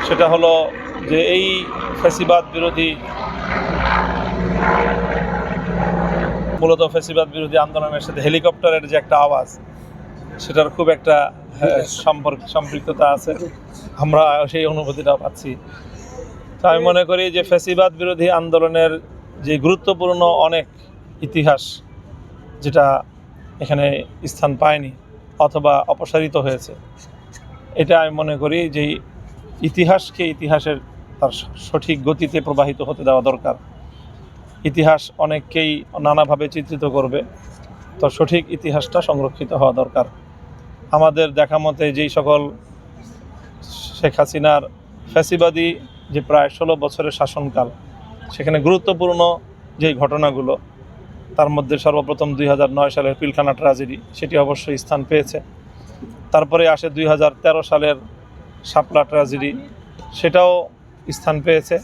সেটা হলো যে এই ফ্যাসিবাদ বিরোধী বিরোধী আন্দোলনের সাথে হেলিকপ্টারের যে একটা আওয়াজ, সেটার খুব একটা সম্পৃক্ততা আছে, আমরা সেই অনুভূতিটা পাচ্ছি। তো আমি মনে করি যে ফ্যাসিবাদ বিরোধী আন্দোলনের যে গুরুত্বপূর্ণ অনেক ইতিহাস যেটা এখানে স্থান পায়নি অথবা অপসারিত হয়েছে, এটা আমি মনে করি যে ইতিহাসকে ইতিহাসের তার সঠিক গতিতে প্রবাহিত হতে দেওয়া দরকার। ইতিহাস অনেককেই নানাভাবে চিত্রিত করবে, তো সঠিক ইতিহাসটা সংরক্ষিত হওয়া দরকার। আমাদের দেখা মতে যেই সকল শেখ হাসিনার ফ্যাসিবাদী যে প্রায় 16 বছরের শাসনকাল, সেখানে গুরুত্বপূর্ণ যেই ঘটনাগুলো, তার মধ্যে সর্বপ্রথম 2009 সালের পিলখানা ট্র্যাজেডি, সেটি অবশ্যই স্থান পেয়েছে। তারপরে আসে 2013 সালের শাপলা ট্র্যাজেডি, সেটাও স্থান পেয়েছে।